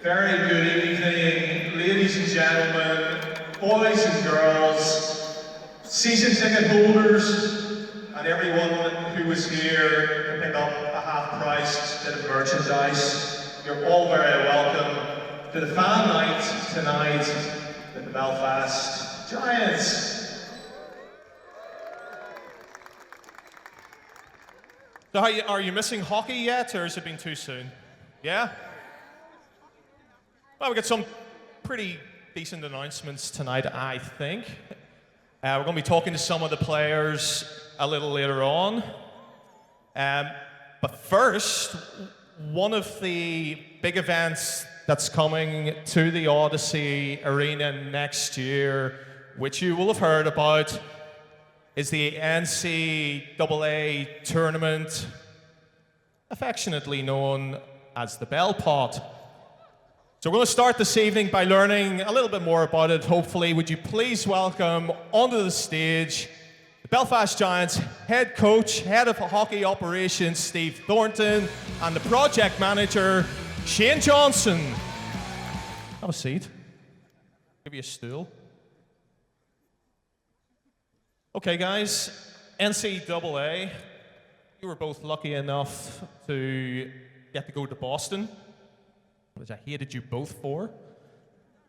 Very good evening, ladies and gentlemen, boys and girls, season ticket holders, and everyone who was here to pick up a half-priced bit of merchandise. You're all very welcome to the fan night tonight with the Belfast Giants. So are you missing hockey yet, or has it been too soon? Yeah? Well, we've got some pretty decent announcements tonight, I think. We're going to be talking to some of the players a little later on. But first, one of the big events that's coming to the Odyssey Arena next year, which you will have heard about, is the NCAA tournament, affectionately known as the Bell Pot. So we're going to start this evening by learning a little bit more about it, hopefully. Would you please welcome onto the stage the Belfast Giants head coach, head of hockey operations, Steve Thornton, and the project manager, Shane Johnson. Have a seat. Give you a stool. Okay, guys, NCAA, you were both lucky enough to get to go to Boston, which I hated you both for,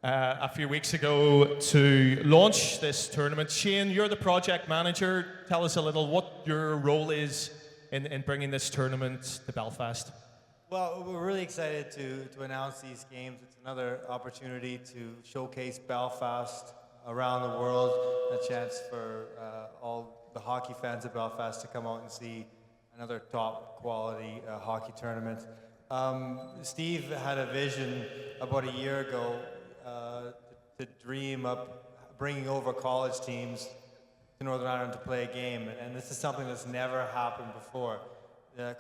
a few weeks ago to launch this tournament. Shane, you're the project manager. Tell us a little what your role is in bringing this tournament to Belfast. Well, we're really excited to announce these games. It's another opportunity to showcase Belfast around the world, a chance for all the hockey fans of Belfast to come out and see another top quality hockey tournament. Steve had a vision about a year ago to dream up bringing over college teams to Northern Ireland to play a game, and this is something that's never happened before.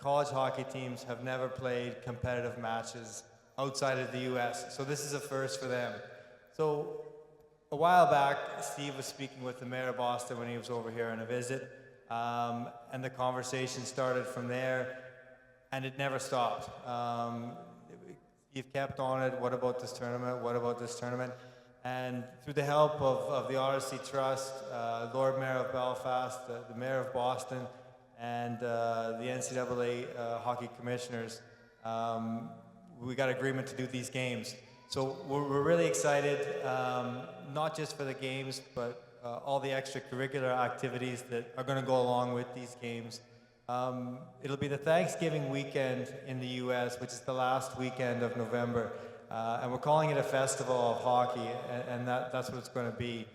College hockey teams have never played competitive matches outside of the US, so this is a first for them. So a while back, Steve was speaking with the mayor of Boston when he was over here on a visit, and the conversation started from there. And it never stopped. You've kept on it. What about this tournament? What about this tournament? And through the help of the Odyssey Trust, Lord Mayor of Belfast, the Mayor of Boston, and the NCAA hockey commissioners, we got agreement to do these games. So we're really excited, not just for the games, but all the extracurricular activities that are going to go along with these games. It'll be the Thanksgiving weekend in the US, which is the last weekend of November, and we're calling it a festival of hockey, and that's what it's going to be.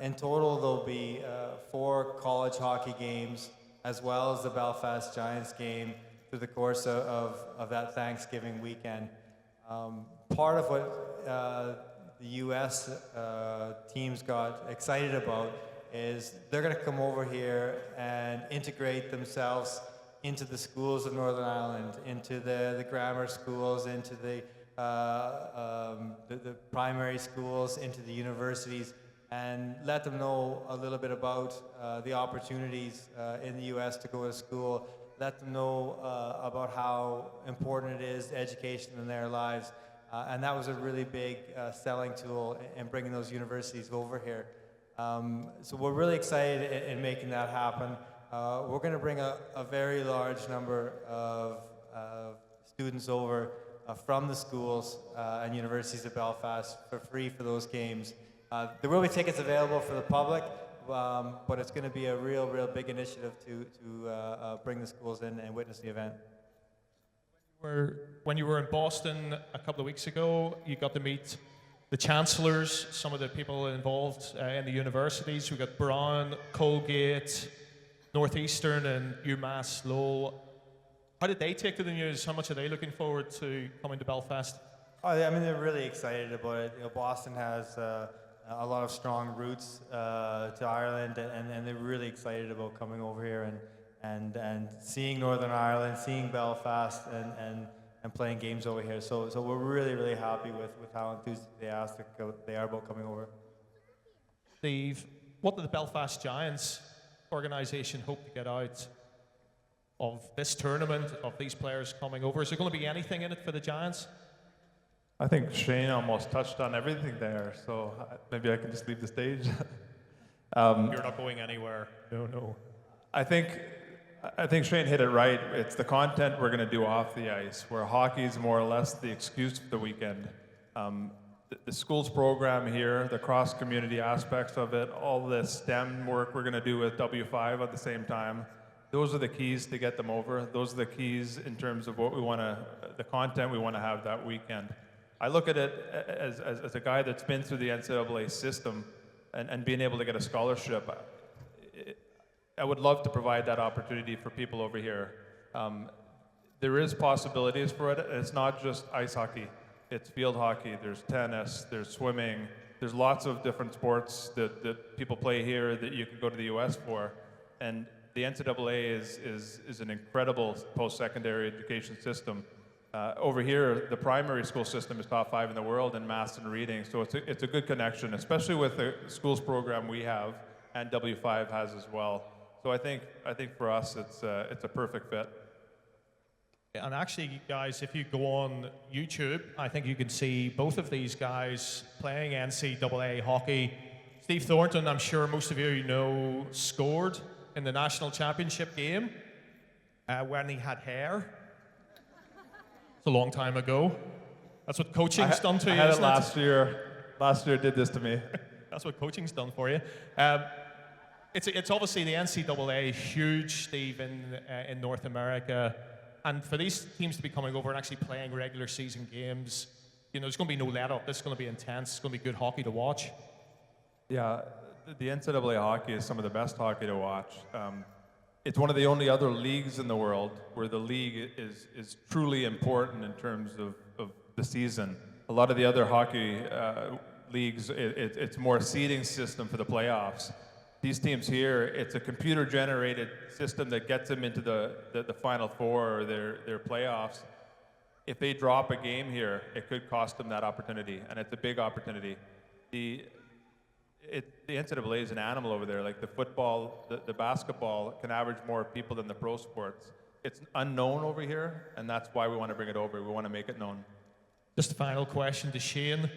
In total, there'll be 4 college hockey games, as well as the Belfast Giants game through the course of that Thanksgiving weekend. Part of what the US teams got excited about is they're going to come over here and integrate themselves into the schools of Northern Ireland, into the grammar schools, into the primary schools, into the universities, and let them know a little bit about the opportunities in the US to go to school, let them know about how important it is, education in their lives, and that was a really big selling tool in bringing those universities over here. So we're really excited in making that happen. We're going to bring a very large number of students over from the schools and universities of Belfast for free for those games. There will be tickets available for the public, but it's going to be a real big initiative to bring the schools in and witness the event. When you were in Boston a couple of weeks ago, you got to meet the chancellors, some of the people involved in the universities. We got Brown, Colgate, Northeastern, and UMass Lowell. How did they take to the news? How much are they looking forward to coming to Belfast? Oh, I mean, they're really excited about it. Boston has a lot of strong roots to Ireland, and they're really excited about coming over here and seeing Northern Ireland, seeing Belfast, and playing games over here. So we're really happy with how enthusiastic they are about coming over. Steve, what did the Belfast Giants organisation hope to get out of this tournament, of these players coming over? Is there going to be anything in it for the Giants? I think Shane almost touched on everything there, so maybe I can just leave the stage. You're not going anywhere. No. I think Shane hit it right. It's the content we're going to do off the ice, where hockey is more or less the excuse for the weekend. The school's program here, the cross-community aspects of it, all the STEM work we're going to do with W5 at the same time, those are the keys to get them over. Those are the keys in terms of what we want to, the content we want to have that weekend. I look at it as a guy that's been through the NCAA system and being able to get a scholarship. I would love to provide that opportunity for people over here. There is possibilities for it. It's not just ice hockey. It's field hockey, there's tennis, there's swimming. There's lots of different sports that people play here that you can go to the US for. And the NCAA is an incredible post-secondary education system. Over here, the primary school system is top 5 in the world in math and reading, so it's a good connection, especially with the schools program we have and W5 has as well. So I think for us, it's a perfect fit. And actually, guys, if you go on YouTube, I think you can see both of these guys playing NCAA hockey. Steve Thornton, I'm sure most of you know, scored in the national championship game when he had hair. It's a long time ago. That's what coaching's done to you. I had it isn't last year. Last year did this to me. That's what coaching's done for you. It's obviously the NCAA, huge, Steve, in North America. And for these teams to be coming over and actually playing regular season games, you know, there's going to be no let-up. This is going to be intense. It's going to be good hockey to watch. Yeah, the NCAA hockey is some of the best hockey to watch. It's one of the only other leagues in the world where the league is truly important in terms of the season. A lot of the other hockey leagues, it's more a seeding system for the playoffs. These teams here, it's a computer-generated system that gets them into the Final Four or their playoffs. If they drop a game here, it could cost them that opportunity, and it's a big opportunity. The NCAA is an animal over there. Like the football, the basketball can average more people than the pro sports. It's unknown over here, and that's why we want to bring it over. We want to make it known. Just a final question to Shane.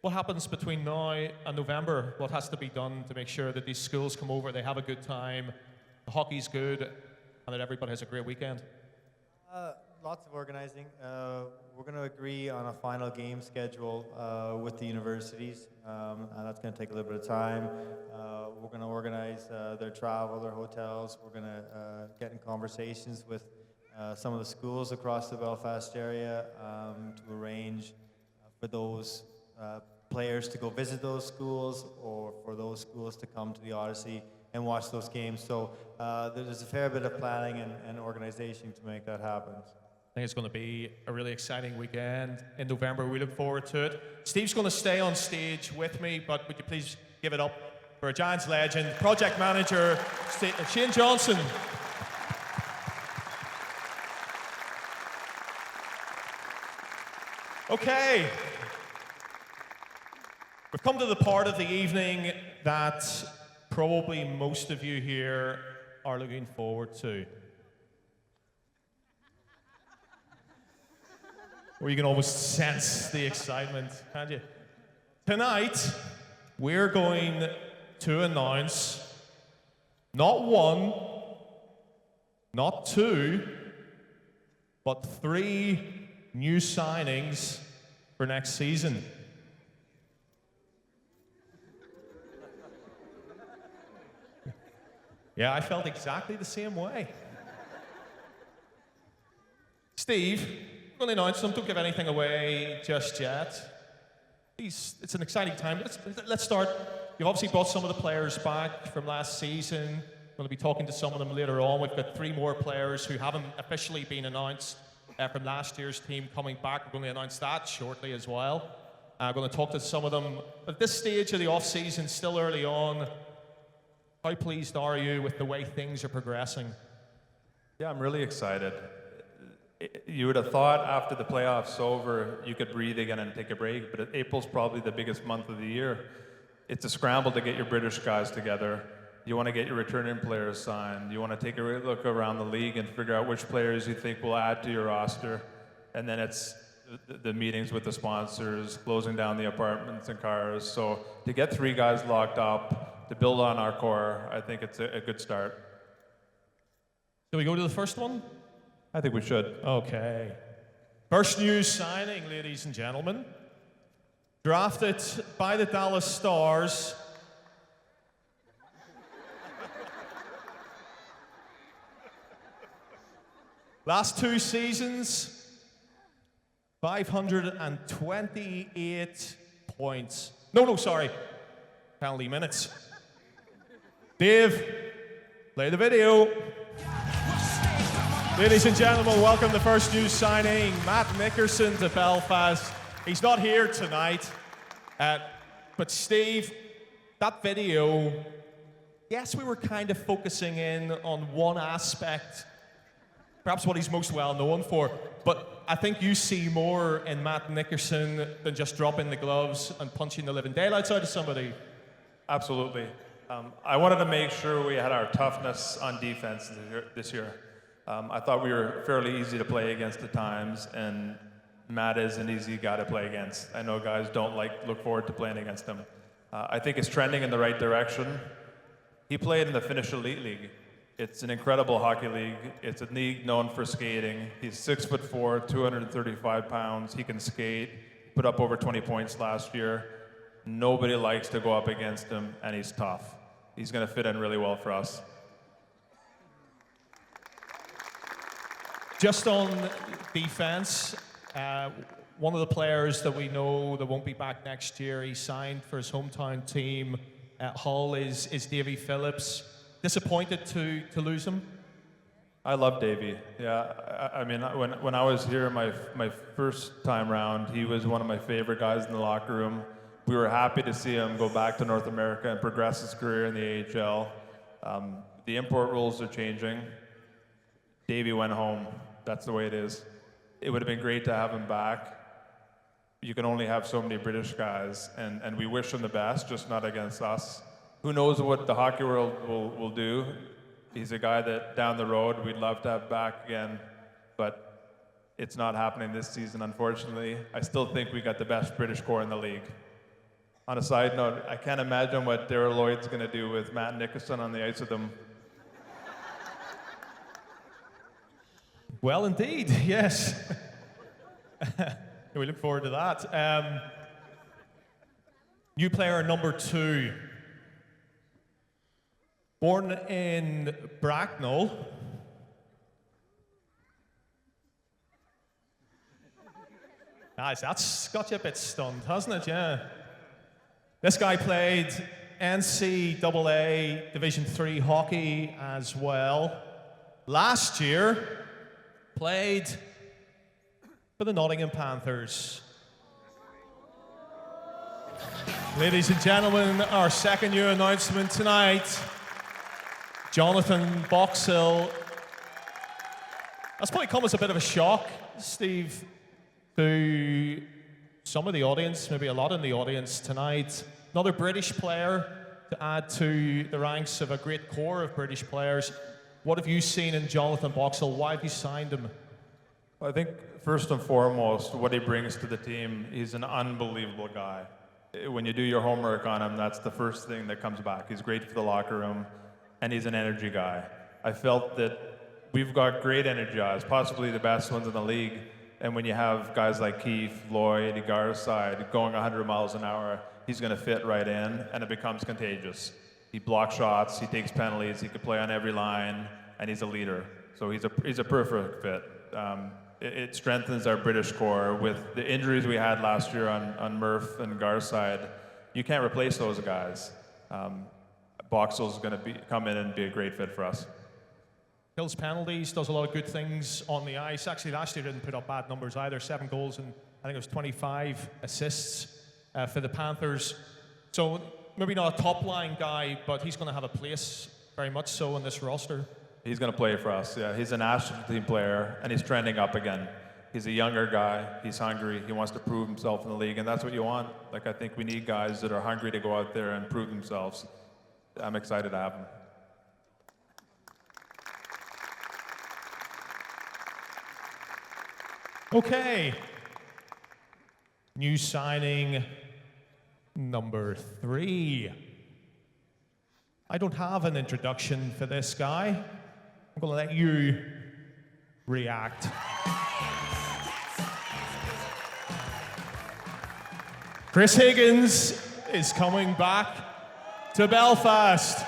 What happens between now and November? What has to be done to make sure that these schools come over, they have a good time, the hockey's good, and that everybody has a great weekend? Lots of organizing. We're going to agree on a final game schedule with the universities, and that's going to take a little bit of time. We're going to organize their travel, their hotels. We're going to get in conversations with some of the schools across the Belfast area to arrange for those players to go visit those schools or for those schools to come to the Odyssey and watch those games. So there's a fair bit of planning and organization to make that happen. I think it's going to be a really exciting weekend in November. We look forward to it. Steve's going to stay on stage with me, but would you please give it up for a Giants legend, project manager, Shane Johnson. Okay. We've come to the part of the evening that probably most of you here are looking forward to. Where you can almost sense the excitement, can't you? Tonight, we're going to announce not one, not two, but 3 new signings for next season. Yeah, I felt exactly the same way. Steve, I'm going to announce them. Don't give anything away just yet. It's an exciting time. Let's start. You've obviously brought some of the players back from last season. We're going to be talking to some of them later on. We've got 3 more players who haven't officially been announced from last year's team coming back. We're going to announce that shortly as well. I'm going to talk to some of them. At this stage of the off-season, still early on, how pleased are you with the way things are progressing? Yeah, I'm really excited. You would have thought after the playoffs over, you could breathe again and take a break, but April's probably the biggest month of the year. It's a scramble to get your British guys together. You want to get your returning players signed. You want to take a look around the league and figure out which players you think will add to your roster. And then it's the meetings with the sponsors, closing down the apartments and cars. So to get 3 guys locked up, to build on our core, I think it's a good start. Shall we go to the first one? I think we should. Okay. First news signing, ladies and gentlemen. Drafted by the Dallas Stars. Last 2 seasons, 528 points. No, sorry. Penalty minutes. Dave, play the video. Ladies and gentlemen, welcome to first news signing, Matt Nickerson to Belfast. He's not here tonight, but Steve, that video, yes, we were kind of focusing in on one aspect, perhaps what he's most well known for, but I think you see more in Matt Nickerson than just dropping the gloves and punching the living daylights out of somebody. Absolutely. I wanted to make sure we had our toughness on defense this year. I thought we were fairly easy to play against at times, and Matt is an easy guy to play against. I know guys don't look forward to playing against him. I think it's trending in the right direction. He played in the Finnish Elite League. It's an incredible hockey league. It's a league known for skating. He's 6'4", 235 pounds. He can skate. Put up over 20 points last year. Nobody likes to go up against him, and he's tough. He's going to fit in really well for us. Just on defense, one of the players that we know that won't be back next year, he signed for his hometown team at Hull, is Davy Phillips. Disappointed to lose him? I love Davey. Yeah, I mean, when I was here my first time round, he was one of my favorite guys in the locker room. We were happy to see him go back to North America and progress his career in the AHL. The import rules are changing. Davey went home. That's the way it is. It would have been great to have him back. You can only have so many British guys, and we wish him the best, just not against us. Who knows what the hockey world will do. He's a guy that down the road we'd love to have back again, but it's not happening this season, unfortunately. I still think we got the best British core in the league. On a side note, I can't imagine what Darryl Lloyd's going to do with Matt Nickerson on the ice with him. Well, indeed, yes. We look forward to that. New player number 2. Born in Bracknell. Nice, that's got you a bit stunned, hasn't it? Yeah. This guy played NCAA Division III hockey as well. Last year, played for the Nottingham Panthers. Ladies and gentlemen, our second new announcement tonight, Jonathan Boxhill. That's probably come as a bit of a shock, Steve, to some of the audience, maybe a lot in the audience tonight. Another British player to add to the ranks of a great core of British players. What have you seen in Jonathan Boxhill? Why have you signed him? I think first and foremost, what he brings to the team, he's an unbelievable guy. When you do your homework on him, that's the first thing that comes back. He's great for the locker room, and he's an energy guy. I felt that we've got great energy guys, possibly the best ones in the league. And when you have guys like Keith, Lloyd, Garside going 100 miles an hour, he's going to fit right in, and it becomes contagious. He blocks shots, he takes penalties, he can play on every line, and he's a leader. So he's a perfect fit. It strengthens our British core. With the injuries we had last year on Murph and Garside, you can't replace those guys. Boxhill's going to come in and be a great fit for us. Kills penalties, does a lot of good things on the ice. Actually, last year didn't put up bad numbers either. 7 goals and I think it was 25 assists for the Panthers. So maybe not a top-line guy, but he's going to have a place very much so in this roster. He's going to play for us, yeah. He's a national team player, and he's trending up again. He's a younger guy. He's hungry. He wants to prove himself in the league, and that's what you want. Like, I think we need guys that are hungry to go out there and prove themselves. I'm excited to have him. Okay. new signing number 3. I don't have an introduction for this guy. I'm going to let you react. Chris Higgins is coming back to Belfast.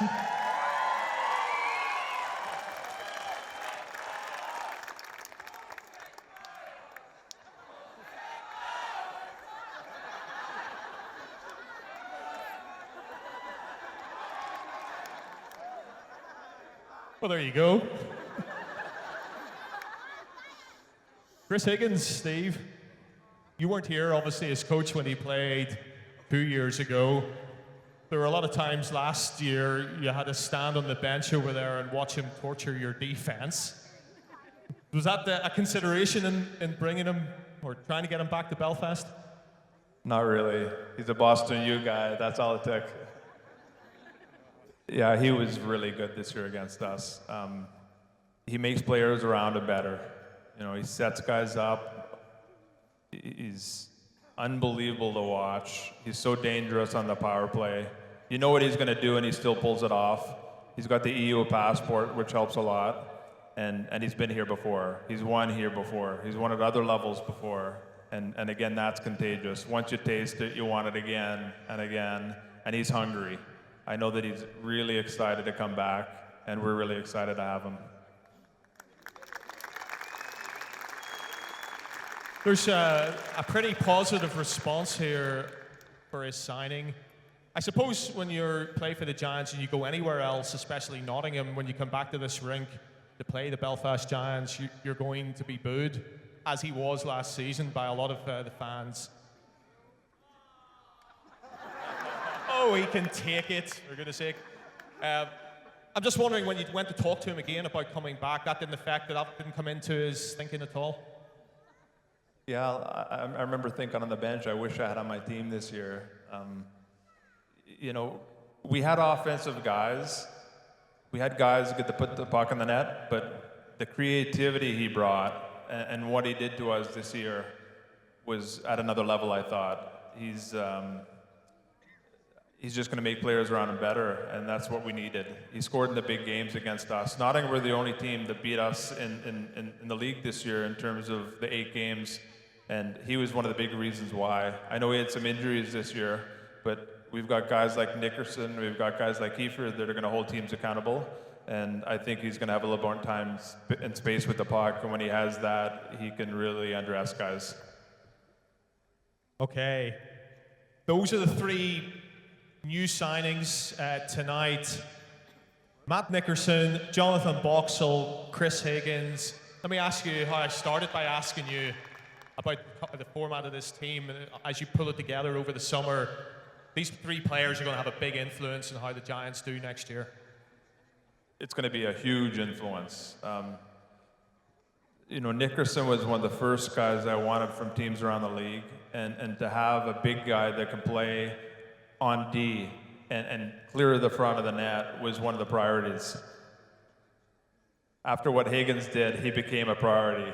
Well, there you go. Chris Higgins, Steve, you weren't here, obviously, as coach when he played 2 years ago. There were a lot of times last year you had to stand on the bench over there and watch him torture your defense. Was that a consideration in bringing him or trying to get him back to Belfast? Not really. He's a Boston U guy. That's all it took. Yeah, he was really good this year against us. He makes players around him better. You know, he sets guys up. He's unbelievable to watch. He's so dangerous on the power play. You know what he's going to do, and he still pulls it off. He's got the EU passport, which helps a lot. And he's been here before. He's won here before. He's won at other levels before. And again, that's contagious. Once you taste it, you want it again and again. And he's hungry. I know that he's really excited to come back, and we're really excited to have him. There's a pretty positive response here for his signing. I suppose when you play for the Giants and you go anywhere else, especially Nottingham, when you come back to this rink to play the Belfast Giants, you're going to be booed, as he was last season, by a lot of the fans. Oh, he can take it, for goodness sake. I'm just wondering, when you went to talk to him again about coming back, that didn't come into his thinking at all? Yeah, I remember thinking on the bench, I wish I had on my team this year. You know, we had offensive guys. We had guys who get to put the puck in the net, but the creativity he brought and what he did to us this year was at another level, I thought. He's just going to make players around him better, and that's what we needed. He scored in the big games against us. Nottingham were the only team that beat us in the league this year in terms of the 8 games, and he was one of the big reasons why. I know he had some injuries this year, but we've got guys like Nickerson, we've got guys like Kiefer that are going to hold teams accountable, and I think he's going to have a little more time and space with the puck, and when he has that, he can really undress guys. Okay. Those are the 3 new signings tonight. Matt Nickerson, Jonathan Boxall, Chris Higgins. Let me ask you how I started by asking you about the format of this team as you pull it together over the summer. These 3 players are going to have a big influence on how the Giants do next year. It's going to be a huge influence. You know, Nickerson was one of the first guys I wanted from teams around the league, and to have a big guy that can play on D and clear the front of the net was one of the priorities. After what Higgins did, he became a priority,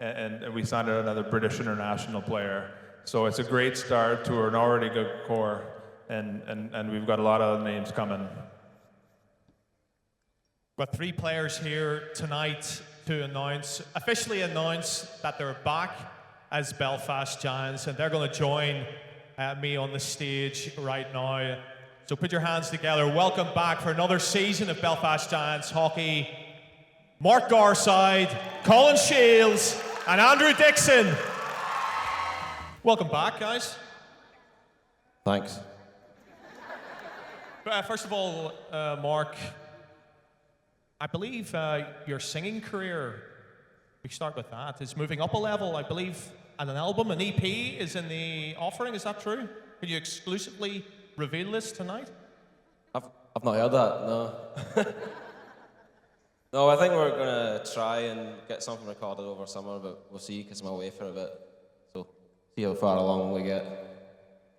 and we signed another British international player. So it's a great start to an already good core, and we've got a lot of names coming. We've got 3 players here tonight to officially announce that they're back as Belfast Giants, and they're going to join me on the stage right now. So put your hands together. Welcome back for another season of Belfast Giants hockey. Mark Garside, Colin Shields, and Andrew Dixon. Welcome back, guys. Thanks. First of all, Mark, I believe your singing career, we start with that, is moving up a level. I believe an album, an EP, is in the offering. Is that true? Can you exclusively reveal this tonight? I've not heard that, no. No, I think we're going to try and get something recorded over summer, but we'll see, because I'm away for a bit. So, see how far along we get.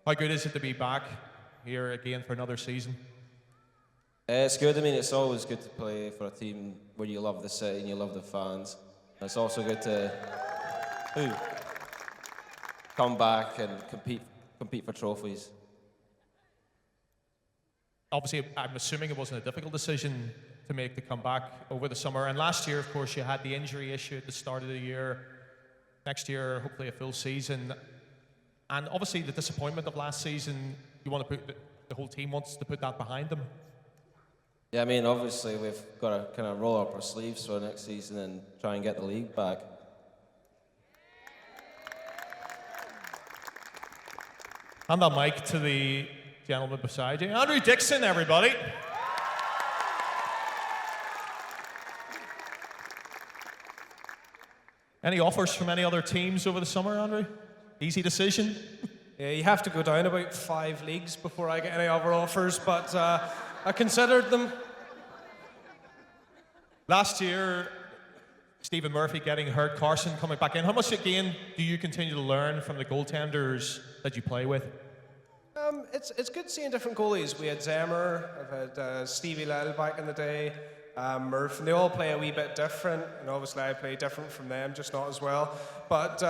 How good is it to be back here again for another season? It's good. I mean, it's always good to play for a team where you love the city and you love the fans. And it's also good to... come back and compete for trophies. Obviously, I'm assuming it wasn't a difficult decision to make the comeback over the summer. And last year, of course, you had the injury issue at the start of the year. Next year, hopefully a full season. And obviously the disappointment of last season, you want to put, the whole team wants to put that behind them. Yeah, I mean, obviously we've got to kind of roll up our sleeves for next season and try and get the league back. Hand that mic to the gentleman beside you. Andrew Dixon, everybody. Any offers from any other teams over the summer, Andrew? Easy decision? Yeah, you have to go down about 5 leagues before I get any other offers, but I considered them. Last year, Stephen Murphy getting hurt, Carson coming back in. How much again do you continue to learn from the goaltenders that you play with? It's good seeing different goalies. We had Zemmer, I've had Stevie Lyle back in the day, Murph, and they all play a wee bit different, and obviously I play different from them, just not as well. But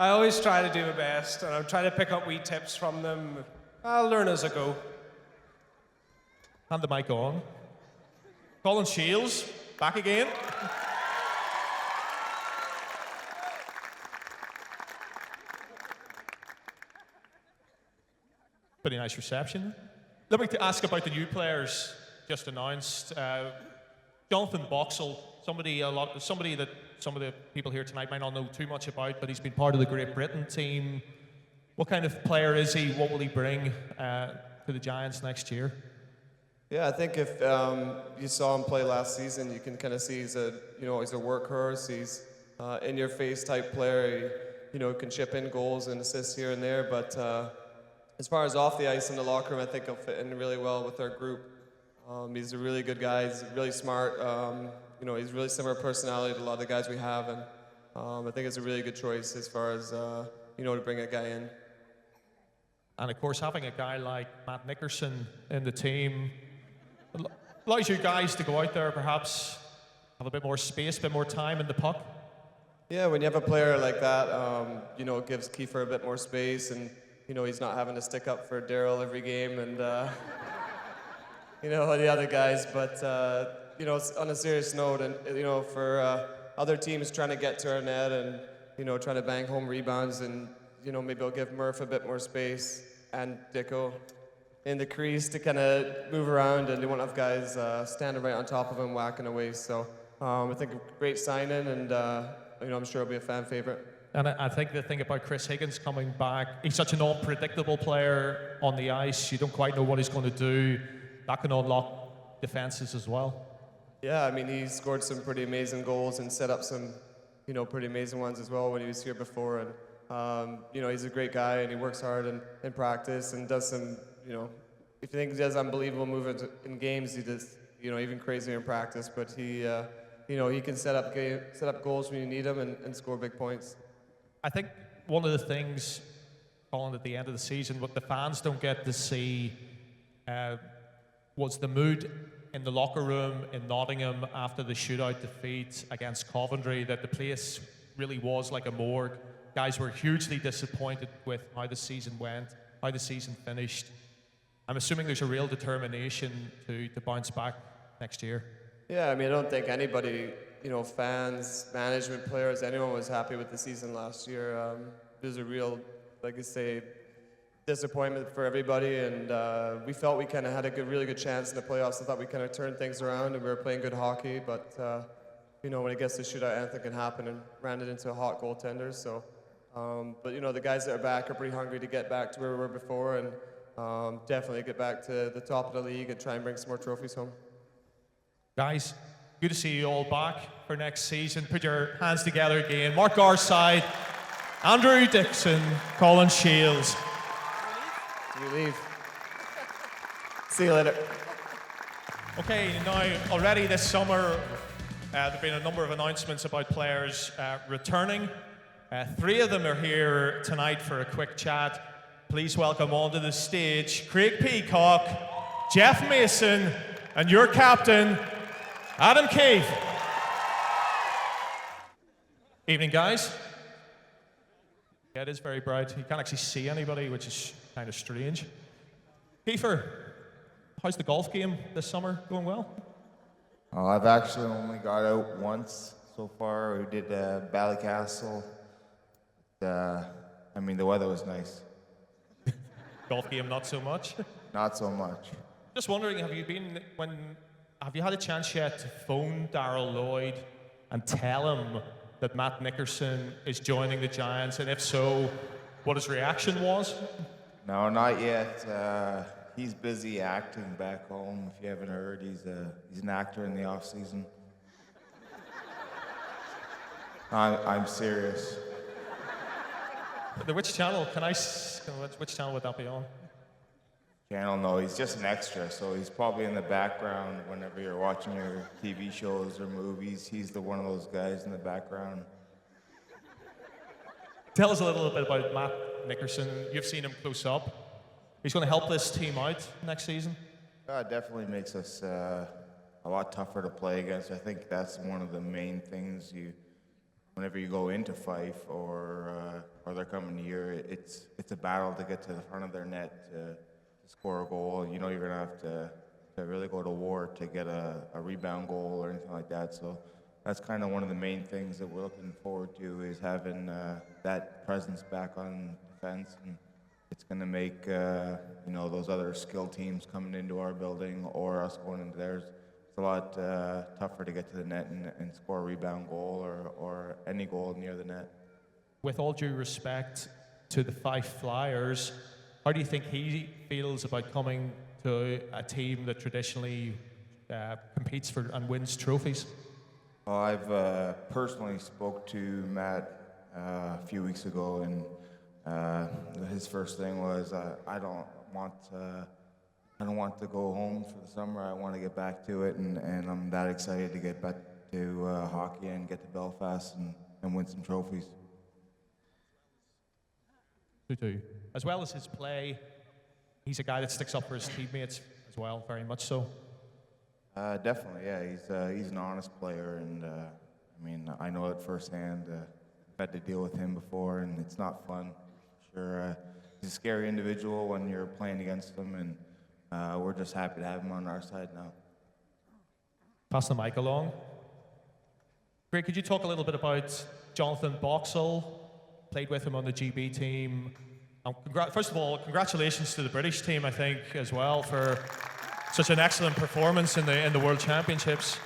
I always try to do my best, and I'm trying to pick up wee tips from them. I'll learn as I go. Hand the mic on. Colin Shields, back again. Pretty nice reception. Let me ask about the new players just announced. Jonathan Boxall, somebody that some of the people here tonight might not know too much about, but he's been part of the Great Britain team. What kind of player is he? What will he bring to the Giants next year? Yeah, I think if you saw him play last season, you can kind of see he's a workhorse. He's in-your-face type player. He, can chip in goals and assists here and there. But as far as off the ice in the locker room, I think he'll fit in really well with our group. He's a really good guy. He's really smart. He's really similar personality to a lot of the guys we have, and I think it's a really good choice as far as to bring a guy in. And of course, having a guy like Matt Nickerson in the team allows you guys to go out there, perhaps have a bit more space, a bit more time in the puck. Yeah, when you have a player like that, it gives Kiefer a bit more space, and he's not having to stick up for Daryl every game, and the other guys. But on a serious note, and for other teams trying to get to our net and trying to bang home rebounds, and maybe I'll give Murph a bit more space and Dicko in the crease to kind of move around, and they won't have guys standing right on top of him whacking away. So I think a great signing, and I'm sure it'll be a fan favorite. And I think the thing about Chris Higgins coming back, he's such an unpredictable player on the ice. You don't quite know what he's going to do. That can unlock defenses as well. Yeah, I mean, he scored some pretty amazing goals and set up some, pretty amazing ones as well when he was here before. And, he's a great guy, and he works hard in practice and does some, if you think he does unbelievable movements in games, he does, even crazier in practice. But he can set up goals when you need them and score big points. I think one of the things, Colin, at the end of the season, what the fans don't get to see was the mood in the locker room in Nottingham after the shootout defeat against Coventry, that the place really was like a morgue. Guys were hugely disappointed with how the season went, how the season finished. I'm assuming there's a real determination to bounce back next year. Yeah, I mean, I don't think anybody, fans, management, players, anyone was happy with the season last year. It was a real, like I say, disappointment for everybody, and we felt we kind of had a really good chance in the playoffs. I thought we kind of turned things around, and we were playing good hockey, but when it gets to shootout, anything can happen, and ran it into a hot goaltender. So, but the guys that are back are pretty hungry to get back to where we were before, and definitely get back to the top of the league and try and bring some more trophies home. Guys, good to see you all back for next season. Put your hands together again. Mark Garside, Andrew Dixon, Colin Shields. Do we leave? See you later. Okay, now already this summer, there have been a number of announcements about players returning. 3 of them are here tonight for a quick chat. Please welcome onto the stage Craig Peacock, Jeff Mason, and your captain, Adam Keefe. Evening, guys. Yeah, it is very bright. You can't actually see anybody, which is kind of strange. Kiefer, how's the golf game this summer? Going well? I've actually only got out once so far. We did Ballycastle. I mean, the weather was nice. Golf game, not so much. Not so much. Just wondering, have you had a chance yet to phone Darryl Lloyd and tell him that Matt Nickerson is joining the Giants, and if so, what his reaction was? No, not yet. He's busy acting back home. If you haven't heard, he's an actor in the off season. I'm serious. Which channel? Which channel would that be on? Channel, no, he's just an extra, so he's probably in the background whenever you're watching your TV shows or movies. He's one of those guys in the background. Tell us a little bit about Matt Nickerson. You've seen him close up. He's going to help this team out next season. It definitely makes us a lot tougher to play against. I think that's one of the main things whenever you go into Fife or they're coming here, it's a battle to get to the front of their net to score a goal. You know you're gonna have to really go to war to get a rebound goal or anything like that. So that's kind of one of the main things that we're looking forward to is having that presence back on defense, and it's gonna make those other skill teams coming into our building or us going into theirs. It's a lot tougher to get to the net and score a rebound goal or any goal near the net. With all due respect to the Fife Flyers, how do you think he feels about coming to a team that traditionally competes for and wins trophies? Well, I've personally spoke to Matt a few weeks ago, and his first thing was, I don't want to go home for the summer. I want to get back to it, and I'm that excited to get back to hockey and get to Belfast and win some trophies. Too. As well as his play, he's a guy that sticks up for his teammates as well, very much so. Definitely, yeah. He's an honest player, and I know it firsthand. I've had to deal with him before, and it's not fun. Sure, he's a scary individual when you're playing against him, and we're just happy to have him on our side now. Pass the mic along. Greg, could you talk a little bit about Jonathan Boxall? Played with him on the GB team. First of all, congratulations to the British team, I think, as well, for such an excellent performance in the World Championships.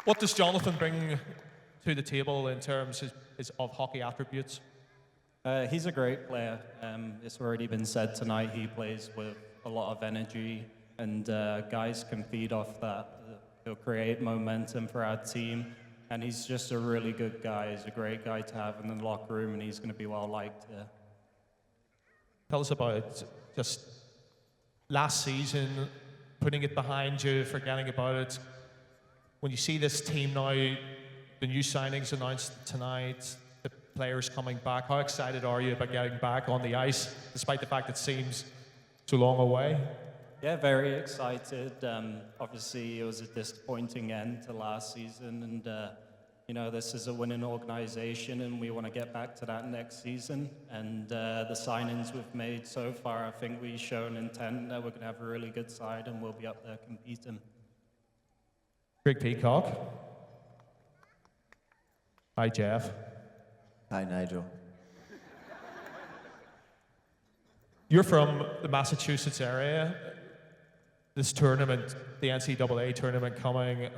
What does Jonathan bring to the table in terms of hockey attributes? He's a great player. It's already been said tonight. He plays with a lot of energy, and guys can feed off that. He'll create momentum for our team. And he's just a really good guy. He's a great guy to have in the locker room, and he's going to be well liked here. Tell us about just last season, putting it behind you, forgetting about it. When you see this team now, the new signings announced tonight, the players coming back, how excited are you about getting back on the ice, despite the fact it seems too long away? Yeah, very excited. Obviously, it was a disappointing end to last season, and this is a winning organization, and we want to get back to that next season. And the signings we've made so far, I think we've shown intent that we're going to have a really good side, and we'll be up there competing. Greg Peacock. Hi, Jeff. Hi, Nigel. You're from the Massachusetts area. This tournament, the NCAA tournament coming,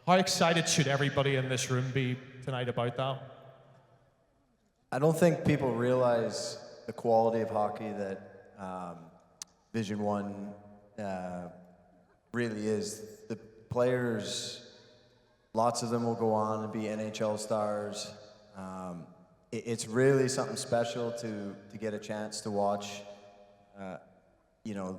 how excited should everybody in this room be tonight about that? I don't think people realize the quality of hockey that Division One really is. The players, lots of them will go on and be NHL stars. It's really something special to get a chance to watch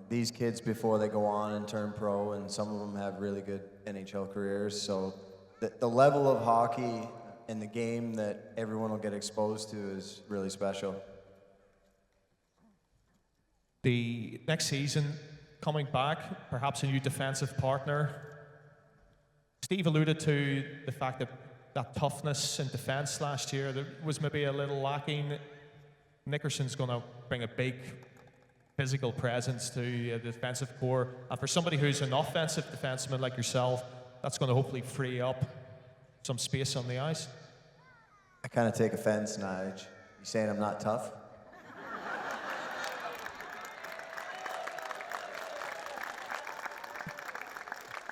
these kids before they go on and turn pro, and some of them have really good NHL careers. So the level of hockey and the game that everyone will get exposed to is really special. The next season, coming back, perhaps a new defensive partner. Steve alluded to the fact that that toughness in defence last year that was maybe a little lacking. Nickerson's going to bring a big physical presence to the defensive core. And for somebody who's an offensive defenseman like yourself, that's going to hopefully free up some space on the ice. I kind of take offense, Nige. You saying I'm not tough?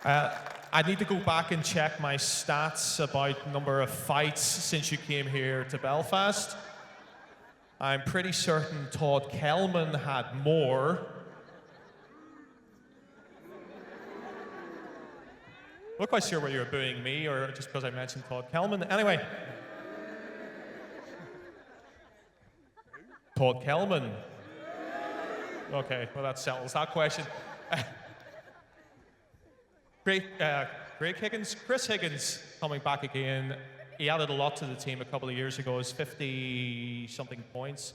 I need to go back and check my stats about number of fights since you came here to Belfast. I'm pretty certain Todd Kelman had more. I'm not quite sure whether you were booing me or just because I mentioned Todd Kelman. Anyway. Todd Kelman. Okay, well that settles that question. Greg Higgins, Chris Higgins coming back again. He added a lot to the team a couple of years ago. His 50-something points,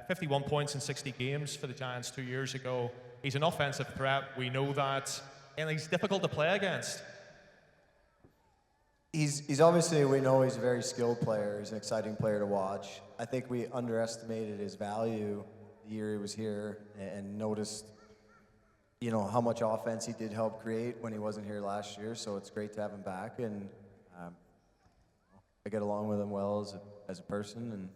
51 points in 60 games for the Giants 2 years ago. He's an offensive threat, we know that, and he's difficult to play against. He's obviously, we know he's a very skilled player. He's an exciting player to watch. I think we underestimated his value the year he was here and noticed, you know, how much offense he did help create when he wasn't here last year. So it's great to have him back, and I get along with him well as a person, and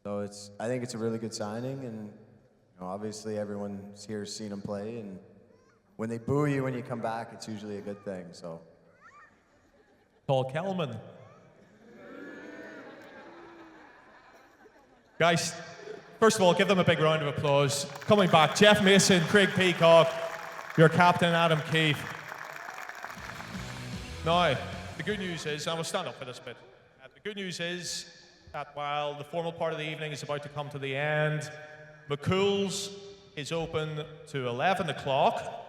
so I think it's a really good signing. And you know, obviously everyone's here has seen him play, and when they boo you when you come back, it's usually a good thing. So. Paul Kelman. Guys, first of all, give them a big round of applause. Coming back, Jeff Mason, Craig Peacock, your captain, Adam Keefe. Now, the good news is, and we'll stand up for this bit. The good news is that while the formal part of the evening is about to come to the end, McCool's is open to 11 o'clock.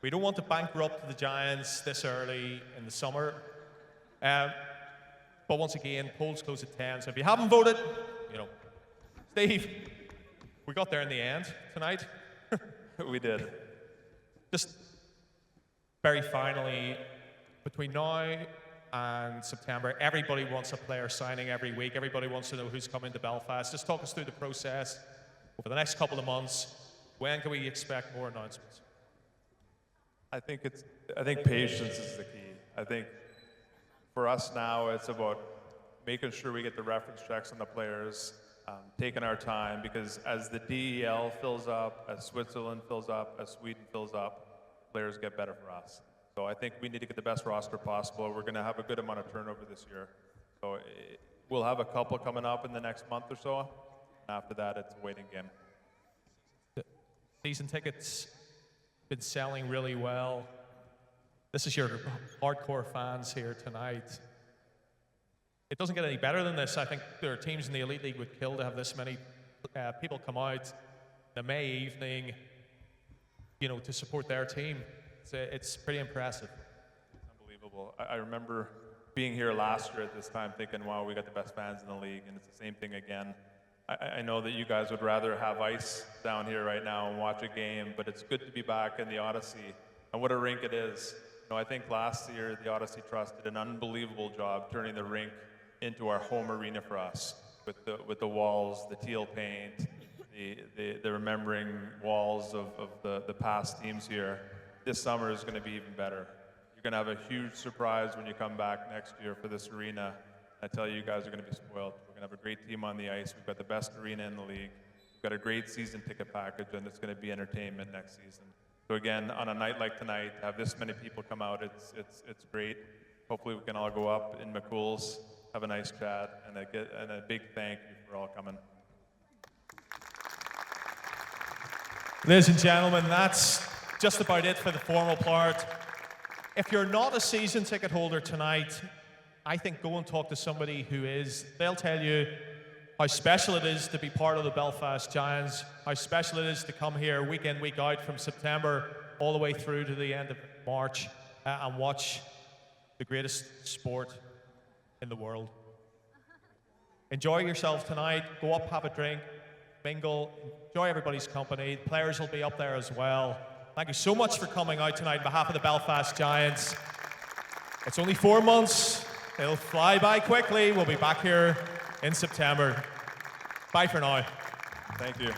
We don't want to bankrupt the Giants this early in the summer. But once again, polls close at 10. So if you haven't voted, you know, Steve, we got there in the end tonight. We did. Just very finally, between now and September, everybody wants a player signing every week. Everybody wants to know who's coming to Belfast. Just talk us through the process over the next couple of months. When can we expect more announcements? I think patience is the key. I think for us now, it's about making sure we get the reference checks on the players, taking our time, because as the DEL fills up, as Switzerland fills up, as Sweden fills up, players get better for us. So I think we need to get the best roster possible. We're going to have a good amount of turnover this year. So we'll have a couple coming up in the next month or so. After that, it's a waiting game. Season tickets been selling really well. This is your hardcore fans here tonight. It doesn't get any better than this. I think there are teams in the Elite League would kill to have this many people come out the May evening, you know, to support their team. It's pretty impressive. It's unbelievable. I remember being here last year at this time thinking, wow, we got the best fans in the league, and it's the same thing again. I know that you guys would rather have ice down here right now and watch a game, but it's good to be back in the Odyssey. And what a rink it is. You know, I think last year the Odyssey Trust did an unbelievable job turning the rink into our home arena for us, with the walls, the teal paint, the remembering walls of the past teams here. This summer is going to be even better. You're going to have a huge surprise when you come back next year for this arena. I tell you, you guys are going to be spoiled. We're going to have a great team on the ice. We've got the best arena in the league. We've got a great season ticket package, and it's going to be entertainment next season. So again, on a night like tonight, to have this many people come out, it's great. Hopefully we can all go up in McCool's, have a nice chat, and a big thank you for all coming. Ladies and gentlemen, that's just about it for the formal part. If you're not a season ticket holder tonight, I think go and talk to somebody who is. They'll tell you how special it is to be part of the Belfast Giants, how special it is to come here week in, week out from September all the way through to the end of March and watch the greatest sport in the world. Enjoy yourself tonight. Go up, have a drink, mingle, enjoy everybody's company. The players will be up there as well. Thank you so much for coming out tonight on behalf of the Belfast Giants. It's only 4 months. It'll fly by quickly. We'll be back here in September. Bye for now. Thank you.